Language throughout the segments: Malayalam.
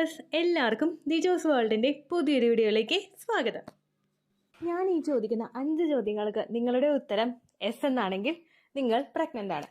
വ്യൂവേഴ്സ്, എല്ലാവർക്കും ദിജോസ് വേൾഡിൻ്റെ പുതിയൊരു വീഡിയോയിലേക്ക് സ്വാഗതം. ഞാൻ ഈ ചോദിക്കുന്ന 5 ചോദ്യങ്ങൾക്ക് നിങ്ങളുടെ ഉത്തരം എസ് എന്നാണെങ്കിൽ നിങ്ങൾ പ്രഗ്നൻ്റ് ആണ്.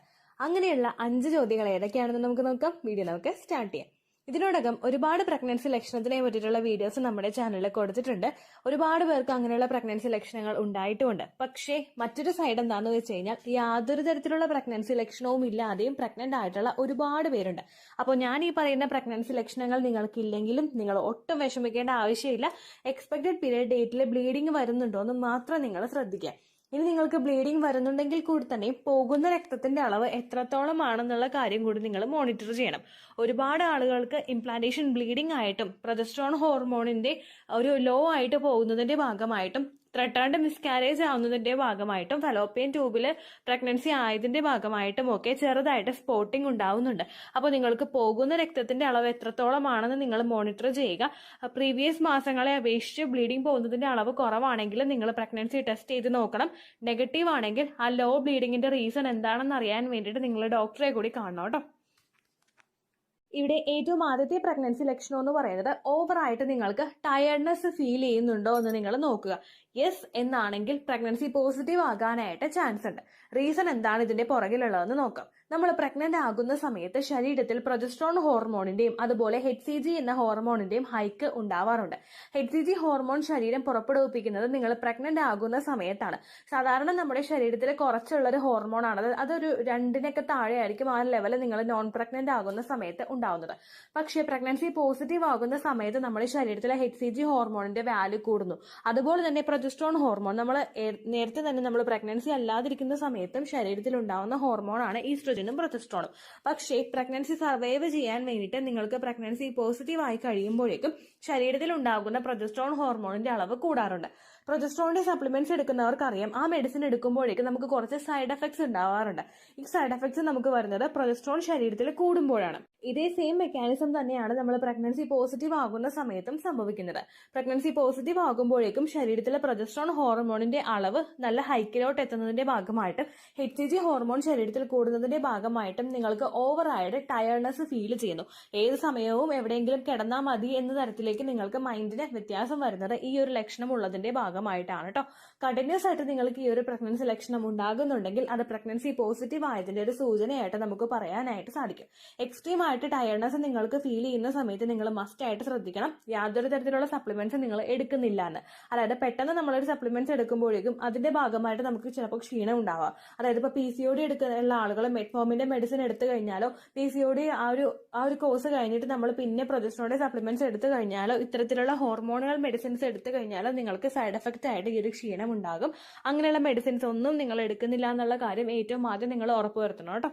അങ്ങനെയുള്ള 5 ചോദ്യങ്ങൾ ഏതൊക്കെയാണെന്ന് നമുക്ക് നോക്കാം. വീഡിയോ നമുക്ക് സ്റ്റാർട്ട് ചെയ്യാം. ഇതിനോടകം ഒരുപാട് പ്രഗ്നൻസി ലക്ഷണത്തിനെ പറ്റിയിട്ടുള്ള വീഡിയോസ് നമ്മുടെ ചാനലിൽ കൊടുത്തിട്ടുണ്ട്. ഒരുപാട് പേർക്ക് അങ്ങനെയുള്ള പ്രഗ്നൻസി ലക്ഷണങ്ങൾ ഉണ്ടായിട്ടുമുണ്ട്. പക്ഷേ മറ്റൊരു സൈഡ് എന്താണെന്ന് വെച്ച് കഴിഞ്ഞാൽ യാതൊരു തരത്തിലുള്ള പ്രഗ്നൻസി ലക്ഷണവും ഇല്ലാതെയും പ്രഗ്നന്റ് ആയിട്ടുള്ള ഒരുപാട് പേരുണ്ട്. അപ്പോൾ ഞാൻ ഈ പറയുന്ന പ്രഗ്നൻസി ലക്ഷണങ്ങൾ നിങ്ങൾക്കില്ലെങ്കിലും നിങ്ങൾ ഒട്ടും വിഷമിക്കേണ്ട ആവശ്യമില്ല. എക്സ്പെക്ടഡ് പീരിയഡ് ഡേറ്റിൽ ബ്ലീഡിങ് വരുന്നുണ്ടോ എന്ന് മാത്രം നിങ്ങൾ ശ്രദ്ധിക്കുക. ഇനി നിങ്ങൾക്ക് ബ്ലീഡിങ് വരുന്നുണ്ടെങ്കിൽ കൂടി തന്നെ പോകുന്ന രക്തത്തിന്റെ അളവ് എത്രത്തോളം ആണെന്നുള്ള കാര്യം കൂടി നിങ്ങൾ മോണിറ്റർ ചെയ്യണം. ഒരുപാട് ആളുകൾക്ക് ഇംപ്ലാന്റേഷൻ ബ്ലീഡിംഗ് ആയിട്ടും പ്രൊജസ്ട്രോൺ ഹോർമോണിന്റെ ഒരു ലോ ആയിട്ട് പോകുന്നതിന്റെ ഭാഗമായിട്ടും ത്രട്ടേൺഡ് മിസ്കാരേജ് ആവുന്നതിന്റെ ഭാഗമായിട്ടും ഫലോപ്പിയൻ ട്യൂബിൽ പ്രഗ്നൻസി ആയതിന്റെ ഭാഗമായിട്ടും ഒക്കെ ചെറുതായിട്ട് സ്പോട്ടിംഗ് ഉണ്ടാവുന്നുണ്ട്. അപ്പോൾ നിങ്ങൾക്ക് പോകുന്ന രക്തത്തിന്റെ അളവ് എത്രത്തോളം ആണെന്ന് നിങ്ങൾ മോണിറ്റർ ചെയ്യുക. പ്രീവിയസ് മാസങ്ങളെ അപേക്ഷിച്ച് ബ്ലീഡിംഗ് പോകുന്നതിന്റെ അളവ് കുറവാണെങ്കിൽ നിങ്ങൾ പ്രഗ്നൻസി ടെസ്റ്റ് ചെയ്ത് നോക്കണം. നെഗറ്റീവ് ആണെങ്കിൽ ആ ലോ ബ്ലീഡിങ്ങിന്റെ റീസൺ എന്താണെന്ന് അറിയാൻ വേണ്ടിയിട്ട് നിങ്ങൾ ഡോക്ടറെ കൂടി കാണണം കേട്ടോ. ഇവിടെ ഏറ്റവും ആദ്യത്തെ പ്രഗ്നൻസി ലക്ഷണം എന്ന് പറയുന്നത് ഓവറായിട്ട് നിങ്ങൾക്ക് ടയർഡ്നെസ് ഫീൽ ചെയ്യുന്നുണ്ടോ എന്ന് നിങ്ങൾ നോക്കുക. യെസ് എന്നാണെങ്കിൽ പ്രഗ്നൻസി പോസിറ്റീവ് ആകാനായിട്ട് ചാൻസ് ഉണ്ട്. റീസൺ എന്താണ് ഇതിന്റെ പുറകിലുള്ളതെന്ന് നോക്കാം. നമ്മൾ പ്രഗ്നന്റ് ആകുന്ന സമയത്ത് ശരീരത്തിൽ പ്രൊജസ്ട്രോൺ ഹോർമോണിന്റെയും അതുപോലെ HCG എന്ന ഹോർമോണിന്റെയും ഹൈക്ക് ഉണ്ടാവാറുണ്ട്. HCG ഹോർമോൺ ശരീരം പുറപ്പെടുവിപ്പിക്കുന്നത് നിങ്ങൾ പ്രഗ്നന്റ് ആകുന്ന സമയത്താണ്. സാധാരണ നമ്മുടെ ശരീരത്തിൽ കുറച്ചുള്ള ഒരു ഹോർമോൺ ആണ്. അതൊരു 2 താഴെ ആയിരിക്കും ആ ലെവൽ നിങ്ങൾ നോൺ പ്രഗ്നന്റ് ആകുന്ന സമയത്ത് ഉണ്ടാവുന്നത്. പക്ഷേ പ്രഗ്നൻസി പോസിറ്റീവ് ആകുന്ന സമയത്ത് നമ്മുടെ ശരീരത്തിലെ HCG ഹോർമോണിന്റെ വാല്യൂ കൂടുന്നു. അതുപോലെ തന്നെ പ്രൊജസ്ട്രോൺ ഹോർമോൺ നമ്മൾ നേരത്തെ തന്നെ നമ്മൾ പ്രഗ്നൻസി അല്ലാതിരിക്കുന്ന സമയത്തും ശരീരത്തിൽ ഉണ്ടാവുന്ന ഹോർമോണാണ് ഈസ്ട്രോജനും പ്രൊജസ്ട്രോണും. പക്ഷേ പ്രഗ്നൻസി സർവൈവ് ചെയ്യാൻ വേണ്ടിയിട്ട് നിങ്ങൾക്ക് പ്രഗ്നൻസി പോസിറ്റീവ് ആയി കഴിയുമ്പോഴേക്കും ശരീരത്തിൽ ഉണ്ടാകുന്ന പ്രൊജസ്ട്രോൺ ഹോർമോണിന്റെ അളവ് കൂടാറുണ്ട്. പ്രൊജസ്ട്രോണിന്റെ സപ്ലിമെന്റ്സ് എടുക്കുന്നവർക്ക് അറിയാം, ആ മെഡിസിൻ എടുക്കുമ്പോഴേക്കും നമുക്ക് കുറച്ച് സൈഡ് എഫക്ട്സ് ഉണ്ടാവാറുണ്ട്. ഈ സൈഡ് എഫക്ട്സ് നമുക്ക് വരുന്നത് പ്രൊജസ്ട്രോൺ ശരീരത്തിൽ കൂടുമ്പോഴാണ്. ഇതേ സെയിം മെക്കാനിസം തന്നെയാണ് നമ്മൾ പ്രഗ്നൻസി പോസിറ്റീവ് ആകുന്ന സമയത്തും സംഭവിക്കുന്നത്. പ്രഗ്നൻസി പോസിറ്റീവ് ആകുമ്പോഴേക്കും ശരീരത്തിലെ പ്രൊജസ്ട്രോൺ ഹോർമോണിന്റെ അളവ് നല്ല ഹൈക്കിലോട്ട് എത്തുന്നതിന്റെ ഭാഗമായിട്ടും HCG ഹോർമോൺ ശരീരത്തിൽ കൂടുന്നതിന്റെ ഭാഗമായിട്ടും നിങ്ങൾക്ക് ഓവറായിട്ട് ടയർഡ്നെസ് ഫീൽ ചെയ്യുന്നു. ഏത് സമയവും എവിടെയെങ്കിലും കിടന്നാൽ മതി എന്ന തരത്തിലേക്ക് നിങ്ങൾക്ക് മൈൻഡിന് വ്യത്യാസം വരുന്നത് ഈ ഒരു ലക്ഷണം ഉള്ളതിന്റെ ഭാഗമായിട്ടാണ് കേട്ടോ. കണ്ടിന്യൂസ് ആയിട്ട് നിങ്ങൾക്ക് ഈ ഒരു പ്രഗ്നൻസി ലക്ഷണം ഉണ്ടാകുന്നുണ്ടെങ്കിൽ അത് പ്രഗ്നൻസി പോസിറ്റീവ് ആയതിന്റെ ഒരു സൂചനയായിട്ട് നമുക്ക് പറയാനായിട്ട് സാധിക്കും. എക്സ്ട്രീം ആയിട്ട് ടയർഡ്നെസ് നിങ്ങൾക്ക് ഫീൽ ചെയ്യുന്ന സമയത്ത് നിങ്ങൾ മസ്റ്റ് ആയിട്ട് ശ്രദ്ധിക്കണം യാതൊരു തരത്തിലുള്ള സപ്ലിമെന്റ്സ് നിങ്ങൾ എടുക്കുന്നില്ല എന്ന്. അതായത് പെട്ടെന്ന് നമ്മളൊരു സപ്ലിമെന്റ്സ് എടുക്കുമ്പോഴേക്കും അതിന്റെ ഭാഗമായിട്ട് നമുക്ക് ചിലപ്പോൾ ക്ഷീണം ഉണ്ടാവാം. അതായത് ഇപ്പോൾ PCOD എടുക്കുന്ന ആളുകൾ മെറ്റ്ഫോമിന്റെ മെഡിസിൻ എടുത്തു കഴിഞ്ഞാലോ PCOD ആ ഒരു കോഴ്സ് കഴിഞ്ഞിട്ട് നമ്മൾ പിന്നെ പ്രൊജസ്ട്രോണിന്റെ സപ്ലിമെന്റ്സ് എടുത്തു കഴിഞ്ഞാലോ ഇത്തരത്തിലുള്ള ഹോർമോണൽ മെഡിസിൻസ് എടുത്തു കഴിഞ്ഞാലോ നിങ്ങൾക്ക് സൈഡ് എഫക്റ്റ് ആയിട്ട് ഈ ഒരു ക്ഷീണം ഉണ്ടാകും. അങ്ങനെയുള്ള മെഡിസിൻസ് ഒന്നും നിങ്ങൾ എടുക്കുന്നില്ല എന്നുള്ള കാര്യം ഏറ്റവും ആദ്യം നിങ്ങൾ ഉറപ്പുവരുത്തണം കേട്ടോ.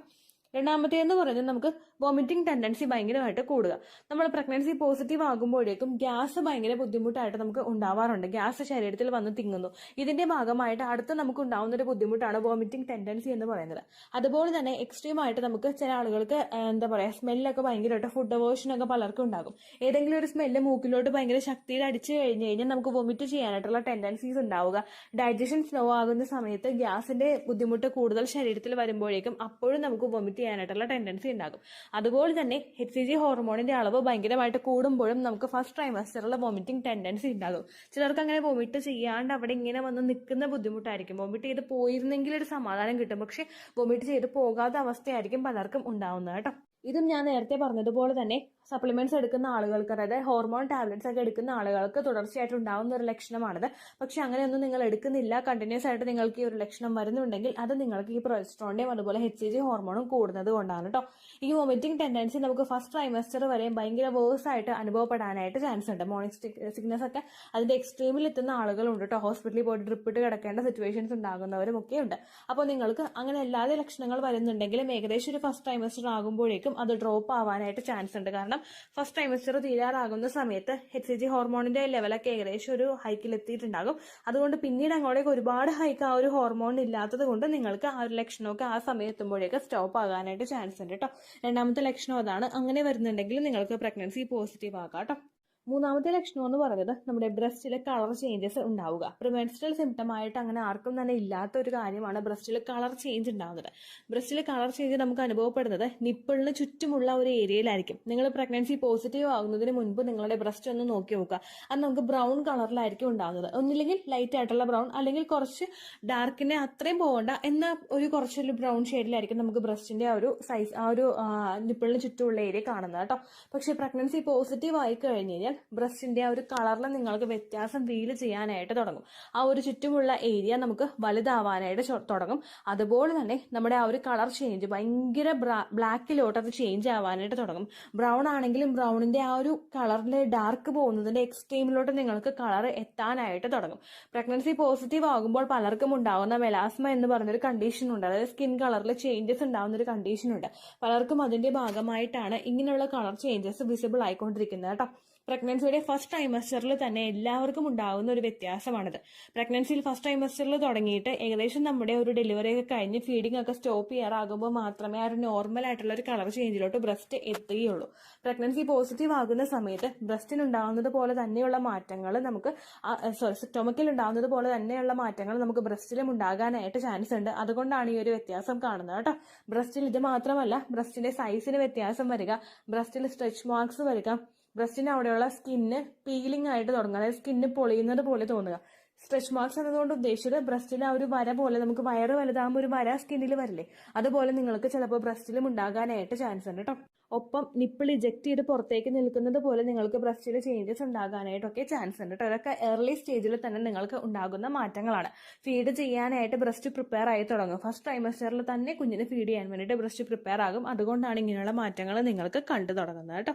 രണ്ടാമത്തേന്ന് പറയുന്നത് നമുക്ക് വോമിറ്റിംഗ് ടെൻഡൻസി ഭയങ്കരമായിട്ട് കൂടുക. നമ്മൾ പ്രഗ്നൻസി പോസിറ്റീവ് ആകുമ്പോഴേക്കും ഗ്യാസ് ഭയങ്കര ബുദ്ധിമുട്ടായിട്ട് നമുക്ക് ഉണ്ടാവാറുണ്ട്. ഗ്യാസ് ശരീരത്തിൽ വന്ന് തിങ്ങുന്നു. ഇതിന്റെ ഭാഗമായിട്ട് അടുത്ത് നമുക്ക് ഉണ്ടാവുന്ന ഒരു ബുദ്ധിമുട്ടാണ് വോമിറ്റിംഗ് ടെൻഡൻസി എന്ന് പറയുന്നത്. അതുപോലെ തന്നെ എക്സ്ട്രീം ആയിട്ട് നമുക്ക് ചില ആളുകൾക്ക് എന്താ പറയാ സ്മെല്ലൊക്കെ ഭയങ്കരമായിട്ട് ഫുഡ് അവോഷനൊക്കെ പലർക്കും ഉണ്ടാകും. ഏതെങ്കിലും ഒരു സ്മെല്ല് മൂക്കിലോട്ട് ഭയങ്കര ശക്തിയിൽ അടിച്ചു കഴിഞ്ഞാൽ നമുക്ക് വൊമിറ്റ് ചെയ്യാനായിട്ടുള്ള ടെൻഡൻസീസ് ഉണ്ടാവുക. ഡൈജഷൻ സ്ലോ ആകുന്ന സമയത്ത് ഗ്യാസിന്റെ ബുദ്ധിമുട്ട് കൂടുതൽ ശരീരത്തിൽ വരുമ്പോഴേക്കും അപ്പോഴും നമുക്ക് വൊമിറ്റ് ചെയ്യാനായിട്ടുള്ള ടെൻഡൻസി ഉണ്ടാകും. അതുപോലെ തന്നെ HCG ഹോർമോണിന്റെ അളവ് ഭയങ്കരമായിട്ട് കൂടുമ്പോഴും നമുക്ക് ഫസ്റ്റ് ട്രൈമസ്റ്ററിൽ വോമിറ്റിംഗ് ടെൻഡൻസി ഉണ്ടാകും. ചിലർക്ക് അങ്ങനെ വോമിറ്റ് ചെയ്യാണ്ട് അവിടെ ഇങ്ങനെ വന്ന് നിൽക്കുന്ന ബുദ്ധിമുട്ടായിരിക്കും. വോമിറ്റ് ചെയ്ത് പോയിരുന്നെങ്കിൽ ഒരു സമാധാനം കിട്ടും. പക്ഷെ വോമിറ്റ് ചെയ്ത് പോകാത്ത അവസ്ഥയായിരിക്കും പലർക്കും ഉണ്ടാവുന്നത് കേട്ടോ. ഇതും ഞാൻ നേരത്തെ പറഞ്ഞതുപോലെ തന്നെ സപ്ലിമെന്റ്സ് എടുക്കുന്ന ആളുകൾക്ക്, അതായത് ഹോർമോൺ ടാബ്ലറ്റ്സ് ഒക്കെ എടുക്കുന്ന ആളുകൾക്ക് തുടർച്ചയായിട്ട് ഉണ്ടാവുന്ന ഒരു ലക്ഷണമാണിത്. പക്ഷെ അങ്ങനെയൊന്നും നിങ്ങൾ എടുക്കുന്നില്ല, കണ്ടിന്യൂസ് ആയിട്ട് നിങ്ങൾക്ക് ഈ ഒരു ലക്ഷണം വരുന്നുണ്ടെങ്കിൽ അത് നിങ്ങൾക്ക് ഈ പ്രൊജസ്ട്രോണിന്റെയും അതുപോലെ HCG ഹോർമോണും കൂടുന്നത് കൊണ്ടാണ് കേട്ടോ. ഈ വോമിറ്റിംഗ് ടെൻഡൻസി നമുക്ക് ഫസ്റ്റ് ട്രൈമസ്റ്റർ വരെയും ഭയങ്കര വേഴ്സ് ആയിട്ട് അനുഭവപ്പെടാനായിട്ട് ചാൻസ് ഉണ്ട്. മോർണിംഗ് സിക്നസ് ഒക്കെ അതിന്റെ എക്സ്ട്രീമിൽ എത്തുന്ന ആളുകളുണ്ട് കേട്ടോ. ഹോസ്പിറ്റലിൽ പോയിട്ട് ഡ്രിപ്പ് ഇട്ട് കിടക്കേണ്ട സിറ്റുവേഷൻസ് ഉണ്ടാകുന്നവരും ഒക്കെ ഉണ്ട്. അപ്പോൾ നിങ്ങൾക്ക് അങ്ങനെ അല്ലാതെ ലക്ഷണങ്ങൾ വരുന്നുണ്ടെങ്കിലും ഏകദേശം ഒരു ഫസ്റ്റ് ട്രൈമസ്റ്റർ ആകുമ്പോഴേക്കും അത് ഡ്രോപ്പ് ആവാനായിട്ട് ചാൻസ് ഉണ്ട്. കാരണം ഫസ്റ്റ് ട്രൈമസ്റ്റർ തീരാറാകുന്ന സമയത്ത് HCG ഹോർമോണിന്റെ ലെവലൊക്കെ ഏകദേശം ഒരു ഹൈക്കിൽ എത്തിയിട്ടുണ്ടാകും. അതുകൊണ്ട് പിന്നീട് അങ്ങോട്ടേക്ക് ഒരുപാട് ഹൈക്ക് ആ ഒരു ഹോർമോൺ ഇല്ലാത്തത് കൊണ്ട് നിങ്ങൾക്ക് ആ ഒരു ലക്ഷണമൊക്കെ ആ സമയം എത്തുമ്പോഴേക്ക് സ്റ്റോപ്പ് ആകാനായിട്ട് ചാൻസ് ഉണ്ട് കേട്ടോ. രണ്ടാമത്തെ ലക്ഷണം അതാണ്. അങ്ങനെ വരുന്നുണ്ടെങ്കിൽ നിങ്ങൾക്ക് പ്രഗ്നൻസി പോസിറ്റീവ് ആകാം കേട്ടോ. മൂന്നാമത്തെ ലക്ഷണം എന്ന് പറയുന്നത് നമ്മുടെ ബ്രസ്റ്റിലെ കളർ ചേഞ്ചസ് ഉണ്ടാവുക. പ്രിമെൻസ്ട്രൽ സിംറ്റം ആയിട്ട് അങ്ങനെ ആർക്കും തന്നെ ഇല്ലാത്ത ഒരു കാര്യമാണ് ബ്രസ്റ്റിൽ കളർ ചേഞ്ച് ഉണ്ടാകുന്നത്. ബ്രസ്റ്റിൽ കളർ ചേഞ്ച് നമുക്ക് അനുഭവപ്പെടുന്നത് നിപ്പിളിന് ചുറ്റുമുള്ള ഒരു ഏരിയയിലായിരിക്കും. നിങ്ങൾ പ്രഗ്നൻസി പോസിറ്റീവ് ആകുന്നതിന് മുൻപ് നിങ്ങളുടെ ബ്രസ്റ്റ് ഒന്ന് നോക്കി നോക്കുക. അത് നമുക്ക് ബ്രൗൺ കളറിലായിരിക്കും ഉണ്ടാകുന്നത്. ഒന്നില്ലെങ്കിൽ ലൈറ്റ് ആയിട്ടുള്ള ബ്രൗൺ, അല്ലെങ്കിൽ കുറച്ച് ഡാർക്കിനെ അത്രയും പോകണ്ട എന്നാൽ ഒരു കുറച്ചൊരു ബ്രൗൺ ഷെയ്ഡിലായിരിക്കും നമുക്ക് ബ്രസ്റ്റിന്റെ ആ ഒരു സൈസ്, ആ ഒരു നിപ്പിളിന് ചുറ്റുമുള്ള ഏരിയ കാണുന്നത് കേട്ടോ. പക്ഷേ പ്രഗ്നൻസി പോസിറ്റീവ് ആയി കഴിഞ്ഞ് കഴിഞ്ഞാൽ ബ്രസ്റ്റിന്റെ ആ ഒരു കളറിൽ നിങ്ങൾക്ക് വ്യത്യാസം ഫീൽ ചെയ്യാനായിട്ട് തുടങ്ങും. ആ ഒരു ചുറ്റുമുള്ള ഏരിയ നമുക്ക് വലുതാവാനായിട്ട് തുടങ്ങും. അതുപോലെ തന്നെ നമ്മുടെ ആ ഒരു കളർ ചേഞ്ച് ഭയങ്കര ബ്ലാക്കിലോട്ട് അത് ചേഞ്ച് ആവാനായിട്ട് തുടങ്ങും. ബ്രൗൺ ആണെങ്കിലും ബ്രൗണിന്റെ ആ ഒരു കളറിന്റെ ഡാർക്ക് പോകുന്നതിന്റെ എക്സ്ട്രീമിലോട്ട് നിങ്ങൾക്ക് കളർ എത്താനായിട്ട് തുടങ്ങും. പ്രഗ്നൻസി പോസിറ്റീവ് ആകുമ്പോൾ പലർക്കും ഉണ്ടാകുന്ന മെലാസ്മ എന്ന് പറഞ്ഞൊരു കണ്ടീഷൻ ഉണ്ട്. അതായത് സ്കിൻ കളറിൽ ചേഞ്ചസ് ഉണ്ടാകുന്ന ഒരു കണ്ടീഷൻ ഉണ്ട്. പലർക്കും അതിന്റെ ഭാഗമായിട്ടാണ് ഇങ്ങനെയുള്ള കളർ ചേഞ്ചസ് വിസിബിൾ ആയിക്കൊണ്ടിരിക്കുന്നത് കേട്ടോ. പ്രഗ്നൻസിയുടെ ഫസ്റ്റ് ട്രൈമസ്റ്ററിൽ തന്നെ എല്ലാവർക്കും ഉണ്ടാകുന്ന ഒരു വ്യത്യാസമാണിത്. പ്രഗ്നൻസിയിൽ ഫസ്റ്റ് ട്രൈമസ്റ്ററിൽ തുടങ്ങിയിട്ട് ഏകദേശം നമ്മുടെ ഒരു ഡെലിവറി ഒക്കെ കഴിഞ്ഞ് ഫീഡിംഗ് ഒക്കെ സ്റ്റോപ്പ് ചെയ്യാറാകുമ്പോൾ മാത്രമേ ആ ഒരു നോർമൽ ആയിട്ടുള്ള ഒരു കളർ ചേഞ്ചിലോട്ട് ബ്രസ്റ്റ് എത്തുകയുള്ളൂ. പ്രഗ്നൻസി പോസിറ്റീവ് ആകുന്ന സമയത്ത് ബ്രസ്റ്റിന് ഉണ്ടാകുന്നത് പോലെ തന്നെയുള്ള മാറ്റങ്ങൾ നമുക്ക് സ്റ്റൊമക്കിൽ ഉണ്ടാകുന്നത് പോലെ തന്നെയുള്ള മാറ്റങ്ങൾ നമുക്ക് ബ്രസ്റ്റിലും ഉണ്ടാകാനായിട്ട് ചാൻസ് ഉണ്ട്. അതുകൊണ്ടാണ് ഈ ഒരു വ്യത്യാസം കാണുന്നത് കേട്ടോ. ബ്രസ്റ്റിൽ ഇത് മാത്രമല്ല, ബ്രസ്റ്റിന്റെ സൈസിന് വ്യത്യാസം വരിക, ബ്രസ്റ്റിൽ സ്ട്രെച്ച് മാർക്സ് വരിക, ബ്രസ്റ്റിന് അവിടെയുള്ള സ്കിന്ന് പീലിംഗ് ആയിട്ട് തുടങ്ങുക, അതായത് സ്കിന്ന് പൊളിയുന്നത് പോലെ തോന്നുക. സ്ട്രെച്ച് മാർക്സ് എന്നതുകൊണ്ട് ഉദ്ദേശിച്ചത് ബ്രസ്റ്റിൽ ആ ഒരു വര പോലെ, നമുക്ക് വയറ് വലുതാകുമ്പോൾ ഒരു വര സ്കിന്നിൽ വരില്ലേ, അതുപോലെ നിങ്ങൾക്ക് ചിലപ്പോൾ ബ്രസ്റ്റിലും ഉണ്ടാകാനായിട്ട് ചാൻസ് ഉണ്ട് കേട്ടോ. ഒപ്പം നിപ്പിൾ ഇജക്ട് ചെയ്ത് പുറത്തേക്ക് നിൽക്കുന്നത് പോലെ നിങ്ങൾക്ക് ബ്രസ്റ്റിൽ ചേഞ്ചസ് ഉണ്ടാകാനായിട്ടൊക്കെ ചാൻസ് ഉണ്ട് കേട്ടോ. അതൊക്കെ ഏർലി സ്റ്റേജിൽ തന്നെ നിങ്ങൾക്ക് ഉണ്ടാകുന്ന മാറ്റങ്ങളാണ്. ഫീഡ് ചെയ്യാനായിട്ട് ബ്രസ്റ്റ് പ്രിപ്പയർ ആയി തുടങ്ങും. ഫസ്റ്റ് ട്രൈമസ്റ്ററിൽ തന്നെ കുഞ്ഞിന് ഫീഡ് ചെയ്യാൻ വേണ്ടിയിട്ട് ബ്രസ്റ്റ് പ്രിപ്പയർ ആകും. അതുകൊണ്ടാണ് ഇങ്ങനെയുള്ള മാറ്റങ്ങൾ നിങ്ങൾക്ക് കണ്ടു തുടങ്ങുന്നത് കേട്ടോ.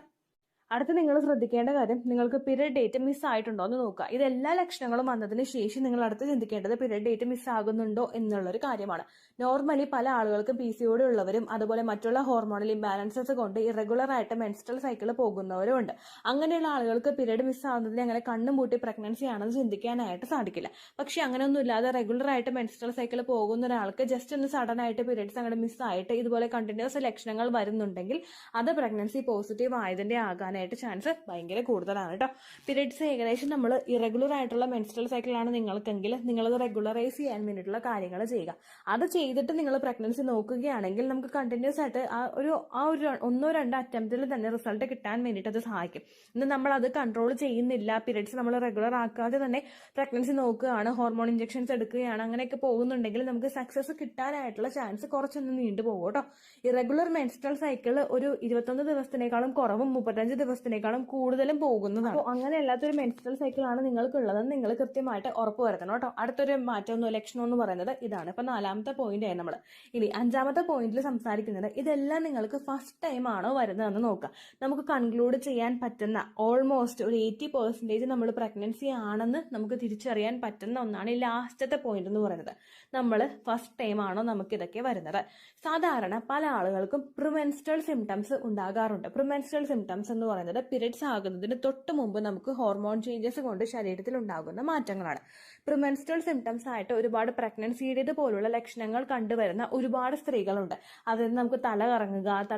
അടുത്ത് നിങ്ങൾ ശ്രദ്ധിക്കേണ്ട കാര്യം, നിങ്ങൾക്ക് പീരിയഡ് ഡേറ്റ് മിസ് ആയിട്ടുണ്ടോ എന്ന് നോക്കുക. ഇതെല്ലാ ലക്ഷണങ്ങളും വന്നതിന് ശേഷം നിങ്ങൾ അടുത്ത് ചിന്തിക്കേണ്ടത് പീരിയഡ് ഡേറ്റ് മിസ് ആകുന്നുണ്ടോ എന്നുള്ളൊരു കാര്യമാണ്. നോർമലി പല ആളുകൾക്കും PCOD ഉള്ളവരും അതുപോലെ മറ്റുള്ള ഹോർമോണൽ ഇംബാലൻസസ് കൊണ്ട് ഇറഗുലർ ആയിട്ട് മെൻസ്ട്രൽ സൈക്കിൾ പോകുന്നവരും ഉണ്ട്. അങ്ങനെയുള്ള ആളുകൾക്ക് പീരിയഡ് മിസ് ആവുന്നതിന് അങ്ങനെ കണ്ണും പൂട്ടി പ്രഗ്നൻസി ആണെന്ന് ചിന്തിക്കാനായിട്ട് സാധിക്കില്ല. പക്ഷെ അങ്ങനെയൊന്നും ഇല്ലാതെ റെഗുലർ ആയിട്ട് മെൻസ്ട്രൽ സൈക്കിൾ പോകുന്ന ഒരാൾക്ക് ജസ്റ്റ് ഒന്ന് സഡൻ ആയിട്ട് പീരിയഡ്സ് അങ്ങനെ മിസ് ആയിട്ട് ഇതുപോലെ കണ്ടിന്യൂസ് ലക്ഷണങ്ങൾ വരുന്നുണ്ടെങ്കിൽ അത് പ്രഗ്നൻസി പോസിറ്റീവ് ആയതിന്റെ ആകാനായിട്ട് ചാൻസ് ഭയങ്കര കൂടുതലാണ് കേട്ടോ. പീരിയഡ്സ് ഏകദേശം നമ്മൾ ഇറഗുലർ ആയിട്ടുള്ള മെൻസ്ട്രൽ സൈക്കിളാണ് നിങ്ങൾക്കെങ്കിൽ നിങ്ങളത് റെഗുലറൈസ് ചെയ്യാൻ വേണ്ടിയിട്ടുള്ള കാര്യങ്ങൾ ചെയ്യുക. അത് ചെയ്തിട്ട് നിങ്ങൾ പ്രഗ്നൻസി നോക്കുകയാണെങ്കിൽ നമുക്ക് കണ്ടിന്യൂസ് ആയിട്ട് ആ ഒരു 1-2 അറ്റംപ്റ്റിൽ തന്നെ റിസൾട്ട് കിട്ടാൻ വേണ്ടിയിട്ട് അത് സഹായിക്കും. ഇന്ന് നമ്മൾ അത് കൺട്രോൾ ചെയ്യുന്നില്ല, പീരിയഡ്സ് നമ്മൾ റെഗുലർ ആക്കാതെ തന്നെ പ്രഗ്നൻസി നോക്കുകയാണ്, ഹോർമോൺ ഇഞ്ചക്ഷൻസ് എടുക്കുകയാണ്, അങ്ങനെയൊക്കെ പോകുന്നുണ്ടെങ്കിൽ നമുക്ക് സക്സസ് കിട്ടാനായിട്ടുള്ള ചാൻസ് കുറച്ചൊന്ന് നീണ്ടു പോകും കേട്ടോ. ഇറഗുലർ മെൻസ്ട്രൽ സൈക്കിൾ ഒരു 21 ദിവസത്തിനേക്കാളും കുറവും 35 ദിവസത്തിനേക്കാളും കൂടുതലും പോകുന്നതാണ്. അപ്പോൾ അങ്ങനെ അല്ലാത്തൊരു മെൻസ്ട്രൽ സൈക്കിൾ ആണ് നിങ്ങൾക്കുള്ളതെന്ന് നിങ്ങൾ കൃത്യമായിട്ട് ഉറപ്പ് വരുത്തണം കേട്ടോ. അടുത്തൊരു മാറ്റമൊന്നും ലക്ഷണം എന്ന് പറയുന്നത് ഇതാണ്. ഇപ്പൊ 4ാമത്തെ പോയിന്റ് ആയി നമ്മൾ. ഇനി 5ാമത്തെ പോയിന്റിൽ സംസാരിക്കുന്നത് ഇതെല്ലാം നിങ്ങൾക്ക് ഫസ്റ്റ് ടൈം ആണോ വരുന്നതെന്ന് നോക്കുക. നമുക്ക് കൺക്ലൂഡ് ചെയ്യാൻ പറ്റുന്ന ഓൾമോസ്റ്റ് ഒരു 80% നമ്മൾ പ്രഗ്നൻസി ആണെന്ന് നമുക്ക് തിരിച്ചറിയാൻ പറ്റുന്ന ഒന്നാണ് ഈ ലാസ്റ്റത്തെ പോയിന്റ് എന്ന് പറയുന്നത്. നമ്മൾ ഫസ്റ്റ് ടൈം ആണോ നമുക്ക് ഇതൊക്കെ വരുന്നത്. സാധാരണ പല ആളുകൾക്കും പ്രിമെൻസ്ട്രൽ സിംറ്റംസ് ഉണ്ടാകാറുണ്ട്. പ്രിമെൻസ്ട്രൽ സിംറ്റംസ് എന്ന് പറയുന്നത് പീരിയഡ്സ് ആകുന്നതിന് തൊട്ട് മുമ്പ് നമുക്ക് ഹോർമോൺ ചേഞ്ചസ് കൊണ്ട് ശരീരത്തിൽ ഉണ്ടാകുന്ന മാറ്റങ്ങളാണ്. പ്രിമെൻസ്ട്രൽ സിംറ്റംസ് ആയിട്ട് ഒരുപാട് പ്രഗ്നൻസിയുടേത് പോലുള്ള ലക്ഷണങ്ങൾ കണ്ടുവരുന്ന ഒരുപാട് സ്ത്രീകളുണ്ട്. അതായത് നമുക്ക് തല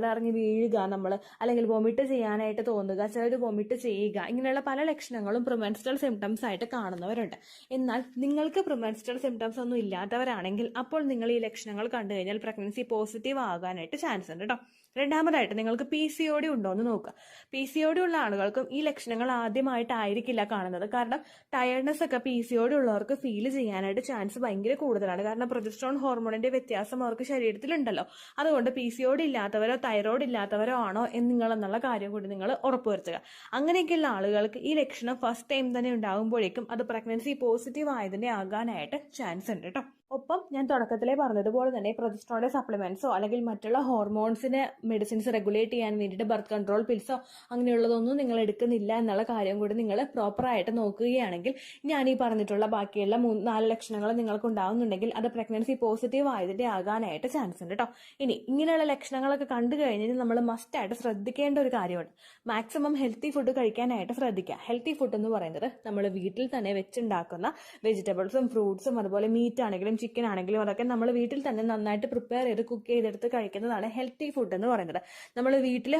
കറങ്ങി വീഴുക, നമ്മൾ അല്ലെങ്കിൽ വൊമിറ്റ് ചെയ്യാനായിട്ട് തോന്നുക, ചിലർ വൊമിറ്റ് ചെയ്യുക, ഇങ്ങനെയുള്ള പല ലക്ഷണങ്ങളും പ്രിമെൻസ്ട്രൽ സിംറ്റംസ് ആയിട്ട് കാണുന്നവരുണ്ട്. എന്നാൽ നിങ്ങൾക്ക് പ്രിമെൻസ്ട്രൽ സിംറ്റംസ് ഒന്നും ഇല്ലാത്തവരാണെങ്കിൽ അപ്പോൾ നിങ്ങൾ ഈ ലക്ഷണങ്ങൾ കണ്ടു കഴിഞ്ഞാൽ പ്രഗ്നൻസി പോസിറ്റീവ് ആകാനായിട്ട് ചാൻസ് ഉണ്ട് കേട്ടോ. രണ്ടാമതായിട്ട് നിങ്ങൾക്ക് PCOD ഉണ്ടോ എന്ന് നോക്കുക. PCOD ഉള്ള ആളുകൾക്കും ഈ ലക്ഷണങ്ങൾ ആദ്യമായിട്ടായിരിക്കില്ല കാണുന്നത്. കാരണം ടയർഡ്നെസ് ഒക്കെ PCOD ഉള്ളവർക്ക് ഫീൽ ചെയ്യാനായിട്ട് ചാൻസ് ഭയങ്കര കൂടുതലാണ്. കാരണം പ്രൊജസ്ട്രോൺ ഹോർമോണിന്റെ വ്യത്യാസം അവർക്ക് ശരീരത്തിലുണ്ടല്ലോ. അതുകൊണ്ട് PCOD ഇല്ലാത്തവരോ തൈറോയ്ഡ് ഇല്ലാത്തവരോ ആണോ എന്നുള്ള കാര്യം കൂടി നിങ്ങൾ ഉറപ്പുവരുത്തുക. അങ്ങനെയൊക്കെയുള്ള ആളുകൾക്ക് ഈ ലക്ഷണം ഫസ്റ്റ് ടൈം തന്നെ ഉണ്ടാകുമ്പോഴേക്കും അത് പ്രഗ്നൻസി പോസിറ്റീവ് ആയതിന്റെ ആകാനായിട്ട് ചാൻസ് ഉണ്ട് കേട്ടോ. ഒപ്പം ഞാൻ തുടക്കത്തിലേ പറഞ്ഞതുപോലെ തന്നെ പ്രൊജസ്ട്രോണിന്റെ സപ്ലിമെന്റ്സോ അല്ലെങ്കിൽ മറ്റുള്ള ഹോർമോൺസിന് മെഡിസിൻസ് റെഗുലേറ്റ് ചെയ്യാൻ വേണ്ടിയിട്ട് ബർത്ത് കൺട്രോൾ പിൽസോ അങ്ങനെയുള്ളതൊന്നും നിങ്ങൾ എടുക്കുന്നില്ല എന്നുള്ള കാര്യം കൂടി നിങ്ങൾ പ്രോപ്പറായിട്ട് നോക്കുകയാണെങ്കിൽ ഞാൻ ഈ പറഞ്ഞിട്ടുള്ള ബാക്കിയുള്ള 3-4 ലക്ഷണങ്ങൾ നിങ്ങൾക്ക് ഉണ്ടാവുന്നുണ്ടെങ്കിൽ അത് പ്രഗ്നൻസി പോസിറ്റീവ് ആയതിന്റെ ആകാനായിട്ട് ചാൻസ് ഉണ്ട് കേട്ടോ. ഇനി ഇങ്ങനെയുള്ള ലക്ഷണങ്ങളൊക്കെ കണ്ടു കഴിഞ്ഞാൽ നമ്മൾ മസ്റ്റായിട്ട് ശ്രദ്ധിക്കേണ്ട ഒരു കാര്യമുണ്ട്. മാക്സിമം ഹെൽത്തി ഫുഡ് കഴിക്കാനായിട്ട് ശ്രദ്ധിക്കുക. ഹെൽത്തി ഫുഡ് എന്ന് പറയുന്നത് നമ്മൾ വീട്ടിൽ തന്നെ വെച്ചുണ്ടാക്കുന്ന വെജിറ്റബിൾസും ഫ്രൂട്ട്സും അതുപോലെ മീറ്റ് ആണെങ്കിലും ചിക്കൻ ആണെങ്കിലും അതൊക്കെ നമ്മൾ വീട്ടിൽ തന്നെ നന്നായിട്ട് പ്രിപ്പയർ ചെയ്ത് കുക്ക് ചെയ്തെടുത്ത് കഴിക്കുന്നതാണ് ഹെൽത്തി ഫുഡ് എന്ന് പറയുന്നത്. നമ്മൾ വീട്ടിൽ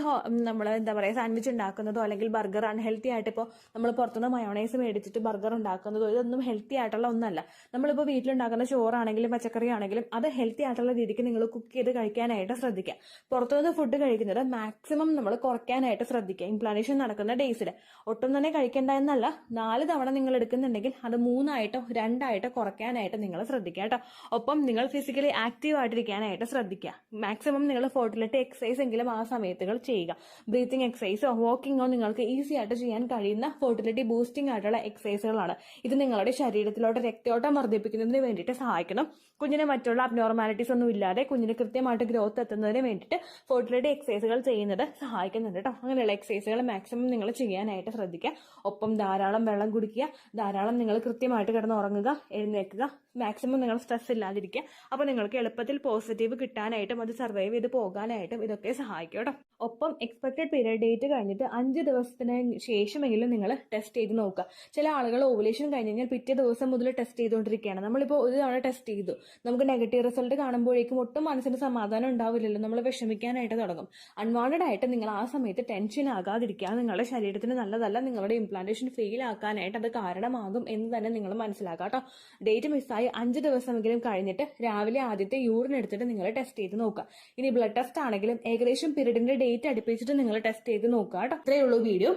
നമ്മൾ എന്താ പറയുക സാൻഡ്വിച്ച് ഉണ്ടാക്കുന്നതോ അല്ലെങ്കിൽ ബർഗർ അൺഹെൽത്തി ആയിട്ട് ഇപ്പോൾ നമ്മൾ പുറത്തുനിന്ന് മയോണൈസ് മേടിച്ചിട്ട് ബർഗർ ഉണ്ടാക്കുന്നതോ ഇതൊന്നും ഹെൽത്തി ആയിട്ടുള്ള ഒന്നല്ല. നമ്മളിപ്പോൾ വീട്ടിലുണ്ടാക്കുന്ന ചോറാണെങ്കിലും പച്ചക്കറി ആണെങ്കിലും അത് ഹെൽത്തി ആയിട്ടുള്ള രീതിക്ക് നിങ്ങൾ കുക്ക് ചെയ്ത് കഴിക്കാനായിട്ട് ശ്രദ്ധിക്കുക. പുറത്തുനിന്ന് ഫുഡ് കഴിക്കുന്നത് മാക്സിമം നമ്മൾ കുറയ്ക്കാനായിട്ട് ശ്രദ്ധിക്കുക. ഇംപ്ലാന്റേഷൻ നടക്കുന്ന ഡേയ്സിൽ ഒട്ടും തന്നെ കഴിക്കേണ്ട എന്നല്ല, 4 തവണ നിങ്ങൾ എടുക്കുന്നുണ്ടെങ്കിൽ അത് 3ആയിട്ടോ 2ആയിട്ടോ കുറയ്ക്കാനായിട്ട് നിങ്ങൾ ശ്രദ്ധിക്കുക കേട്ടോ. ഒപ്പം നിങ്ങൾ ഫിസിക്കലി ആക്റ്റീവ് ആയിട്ടിരിക്കാനായിട്ട് ശ്രദ്ധിക്കുക. മാക്സിമം നിങ്ങൾ ഫോർട്ടിലിറ്റി എക്സസൈസ് എങ്കിലും ആ സമയത്തുകൾ ചെയ്യുക. ബ്രീത്തിങ് എക്സസൈസോ വാക്കിങ്ങോ നിങ്ങൾക്ക് ഈസി ആയിട്ട് ചെയ്യാൻ കഴിയുന്ന ഫെർട്ടിലിറ്റി ബൂസ്റ്റിംഗ് ആയിട്ടുള്ള എക്സസൈസുകളാണ്. ഇത് നിങ്ങളുടെ ശരീരത്തിലോട്ട് രക്തയോട്ടം വർദ്ധിപ്പിക്കുന്നതിന് വേണ്ടിയിട്ട് സഹായിക്കണം. കുഞ്ഞിന് മറ്റുള്ള അബ്നോർമാലിറ്റീസ് ഒന്നും ഇല്ലാതെ കുഞ്ഞിന് കൃത്യമായിട്ട് ഗ്രോത്ത് എത്തുന്നതിന് വേണ്ടിയിട്ട് ഫെർട്ടിലിറ്റി എക്സസൈസുകൾ ചെയ്യുന്നത് സഹായിക്കുന്നുണ്ട് കേട്ടോ. അങ്ങനെയുള്ള എക്സസൈസുകൾ മാക്സിമം നിങ്ങൾ ചെയ്യാനായിട്ട് ശ്രദ്ധിക്കുക. ഒപ്പം ധാരാളം വെള്ളം കുടിക്കുക, ധാരാളം നിങ്ങൾ കൃത്യമായിട്ട് കിടന്ന് ഉറങ്ങുക, എഴുന്നേൽക്കുക, മാക്സിമം നിങ്ങൾ സ്ട്രെസ് ഇല്ലാതിരിക്കുക. അപ്പോൾ നിങ്ങൾക്ക് എളുപ്പത്തിൽ പോസിറ്റീവ് കിട്ടാനായിട്ടും അത് സർവൈവ് ചെയ്ത് പോകാനായിട്ടും ഇതൊക്കെ സഹായിക്കും കേട്ടോ. ഒപ്പം എക്സ്പെക്റ്റഡ് പീരിയഡ് ഡേറ്റ് കഴിഞ്ഞിട്ട് 5 ദിവസത്തിന് ശേഷമെങ്കിലും നിങ്ങൾ ടെസ്റ്റ് ചെയ്ത് നോക്കുക. ചില ആളുകൾ ഓവുലേഷൻ കഴിഞ്ഞ് കഴിഞ്ഞാൽ പിറ്റേ ദിവസം മുതൽ ടെസ്റ്റ് ചെയ്തുകൊണ്ടിരിക്കുകയാണ്. നമ്മളിപ്പോൾ ഒരു തവണ ടെസ്റ്റ് ചെയ്തു, നമുക്ക് നെഗറ്റീവ് റിസൾട്ട് കാണുമ്പോഴേക്കും ഒട്ടും മനസ്സിന് സമാധാനം ഉണ്ടാവില്ലല്ലോ, നമ്മൾ വിഷമിക്കാനായിട്ട് തുടങ്ങും. അൺവാണ്ടഡ് ആയിട്ട് നിങ്ങൾ ആ സമയത്ത് ടെൻഷൻ ആകാതിരിക്കുക. നിങ്ങളുടെ ശരീരത്തിന് നല്ലതല്ല, നിങ്ങളുടെ ഇംപ്ലാന്റേഷൻ ഫെയിൽ ആക്കാനായിട്ട് അത് കാരണമാകും എന്ന് തന്നെ നിങ്ങൾ മനസ്സിലാക്കുക കേട്ടോ. ഡേറ്റ് മിസ്സായി 5 ദിവസമെങ്കിലും കഴിഞ്ഞിട്ട് രാവിലെ ആദ്യത്തെ യൂറിൻ എടുത്തിട്ട് നിങ്ങൾ ടെസ്റ്റ് ചെയ്ത് നോക്കുക. ഇനി ബ്ലഡ് ടെസ്റ്റ് ആണെങ്കിലും ഏകദേശം പീരീഡിന്റെ ഡേറ്റ് അടുപ്പിച്ചിട്ട് നിങ്ങൾ ടെസ്റ്റ് ചെയ്ത് നോക്കുക കേട്ടോ. ഇത്രയേ ഉള്ളൂ വീഡിയോ.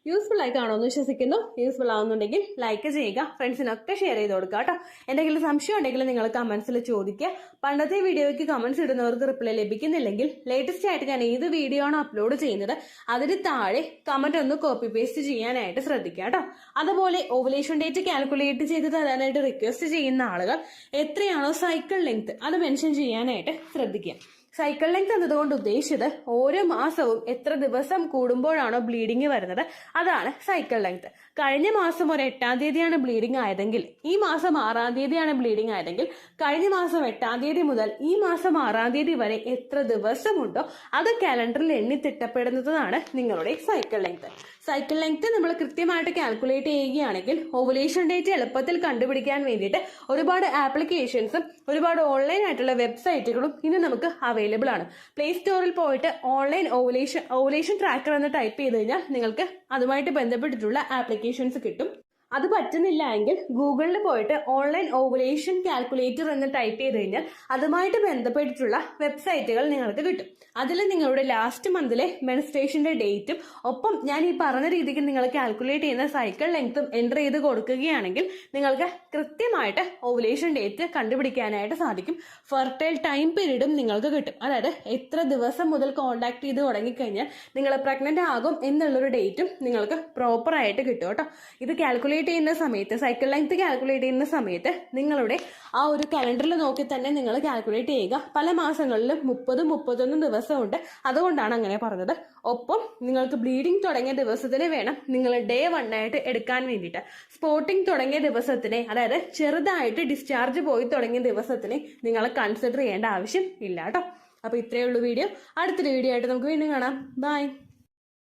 യൂസ്ഫുൾ ആയി കാണുമെന്ന് വിശ്വസിക്കുന്നു. യൂസ്ഫുൾ ആവുന്നുണ്ടെങ്കിൽ ലൈക്ക് ചെയ്യുക, ഫ്രണ്ട്സിനൊക്കെ ഷെയർ ചെയ്ത് കൊടുക്കുക കേട്ടോ. എന്തെങ്കിലും സംശയം ഉണ്ടെങ്കിൽ നിങ്ങൾ കമന്റ്സിൽ ചോദിക്കുക. പണ്ടത്തെ വീഡിയോയ്ക്ക് കമന്റ്സ് ഇടുന്നവർക്ക് റിപ്ലൈ ലഭിക്കുന്നില്ലെങ്കിൽ ലേറ്റസ്റ്റ് ആയിട്ട് ഞാൻ ഏത് വീഡിയോ ആണ് അപ്ലോഡ് ചെയ്യുന്നത് അതിന് താഴെ കമന്റ് ഒന്ന് കോപ്പി പേസ്റ്റ് ചെയ്യാനായിട്ട് ശ്രദ്ധിക്കുക കേട്ടോ. അതുപോലെ ഓവുലേഷൻ ഡേറ്റ് കാൽക്കുലേറ്റ് ചെയ്ത് തരാനായിട്ട് റിക്വസ്റ്റ് ചെയ്യുന്ന ആളുകൾ എത്രയാണോ സൈക്കിൾ ലെങ്ത് അത് മെൻഷൻ ചെയ്യാനായിട്ട് ശ്രദ്ധിക്കുക. സൈക്കിൾ ലെങ്ത് എന്നതുകൊണ്ട് ഉദ്ദേശിച്ചത് ഓരോ മാസവും എത്ര ദിവസം കൂടുമ്പോഴാണോ ബ്ലീഡിങ് വരുന്നത് അതാണ് സൈക്കിൾ ലെങ്ത്. കഴിഞ്ഞ മാസം ഒരു 8-ാം തീയതിയാണ് ബ്ലീഡിങ് ആയതെങ്കിൽ ഈ മാസം 6-ാം തീയതിയാണ് ബ്ലീഡിങ് ആയതെങ്കിൽ കഴിഞ്ഞ മാസം 8-ാം തീയതി മുതൽ ഈ മാസം 6-ാം തീയതി വരെ എത്ര ദിവസമുണ്ടോ അത് കാലണ്ടറിൽ എണ്ണി തിട്ടപ്പെടുന്നതാണ് നിങ്ങളുടെ സൈക്കിൾ ലെങ്ത്. സൈക്കിൾ ലെങ്ത് നമ്മൾ കൃത്യമായിട്ട് കാൽക്കുലേറ്റ് ചെയ്യുകയാണെങ്കിൽ ഓവുലേഷൻ ഡേറ്റ് എളുപ്പത്തിൽ കണ്ടുപിടിക്കാൻ വേണ്ടിയിട്ട് ഒരുപാട് ആപ്ലിക്കേഷൻസും ഒരുപാട് ഓൺലൈൻ ആയിട്ടുള്ള വെബ്സൈറ്റുകളും ഇന്ന് നമുക്ക് അവൈലബിൾ ആണ്. പ്ലേ സ്റ്റോറിൽ പോയിട്ട് ഓൺലൈൻ ഓവുലേഷൻ ട്രാക്കർ എന്ന് ടൈപ്പ് ചെയ്ത് കഴിഞ്ഞാൽ നിങ്ങൾക്ക് അതുമായിട്ട് ബന്ധപ്പെട്ടിട്ടുള്ള ആപ്ലിക്കേഷൻസ് കിട്ടും. അത് പറ്റുന്നില്ല എങ്കിൽ ഗൂഗിളിൽ പോയിട്ട് ഓൺലൈൻ ഓവുലേഷൻ കാൽക്കുലേറ്റർ എന്ന് ടൈപ്പ് ചെയ്ത് കഴിഞ്ഞാൽ അതുമായിട്ട് ബന്ധപ്പെട്ടിട്ടുള്ള വെബ്സൈറ്റുകൾ നിങ്ങൾക്ക് കിട്ടും. അതിൽ നിങ്ങളുടെ ലാസ്റ്റ് മന്തിലെ മെൻസ്ട്രേഷന്റെ ഡേറ്റും ഒപ്പം ഞാൻ ഈ പറഞ്ഞ രീതിക്ക് നിങ്ങൾ കാൽക്കുലേറ്റ് ചെയ്യുന്ന സൈക്കിൾ ലെങ്ത്തും എൻ്റർ ചെയ്ത് കൊടുക്കുകയാണെങ്കിൽ നിങ്ങൾക്ക് കൃത്യമായിട്ട് ഓവുലേഷൻ ഡേറ്റ് കണ്ടുപിടിക്കാനായിട്ട് സാധിക്കും. ഫെർട്ടൈൽ ടൈം പീരീഡും നിങ്ങൾക്ക് കിട്ടും. അതായത് എത്ര ദിവസം മുതൽ കോണ്ടാക്ട് ചെയ്ത് തുടങ്ങിക്കഴിഞ്ഞാൽ നിങ്ങൾ പ്രഗ്നന്റ് ആകും എന്നുള്ളൊരു ഡേറ്റും നിങ്ങൾക്ക് പ്രോപ്പറായിട്ട് കിട്ടും കേട്ടോ. ഇത് കാൽക്കുലേറ്റ് ചെയ്യുന്ന സമയത്ത് സൈക്കിൾ ലെങ്ത് കാൽക്കുലേറ്റ് ചെയ്യുന്ന സമയത്ത് നിങ്ങളുടെ ആ ഒരു കലണ്ടറിൽ നോക്കി തന്നെ നിങ്ങൾ കാൽക്കുലേറ്റ് ചെയ്യുക. പല മാസങ്ങളിലും 30-31 ദിവസമുണ്ട്, അതുകൊണ്ടാണ് അങ്ങനെ പറഞ്ഞത്. ഒപ്പം നിങ്ങൾക്ക് ബ്ലീഡിങ് തുടങ്ങിയ ദിവസത്തിന് വേണം നിങ്ങൾ ഡേ 1 ആയിട്ട് എടുക്കാൻ വേണ്ടിയിട്ട്. സ്പോട്ടിങ് തുടങ്ങിയ ദിവസത്തിനെ, അതായത് ചെറുതായിട്ട് ഡിസ്ചാർജ് പോയി തുടങ്ങിയ ദിവസത്തിനെ നിങ്ങൾ കൺസിഡർ ചെയ്യേണ്ട ആവശ്യം ഇല്ല കേട്ടോ. അപ്പൊ ഇത്രയേ ഉള്ളൂ വീഡിയോ. അടുത്തൊരു വീഡിയോ ആയിട്ട് നമുക്ക് വീണ്ടും കാണാം. ബൈ.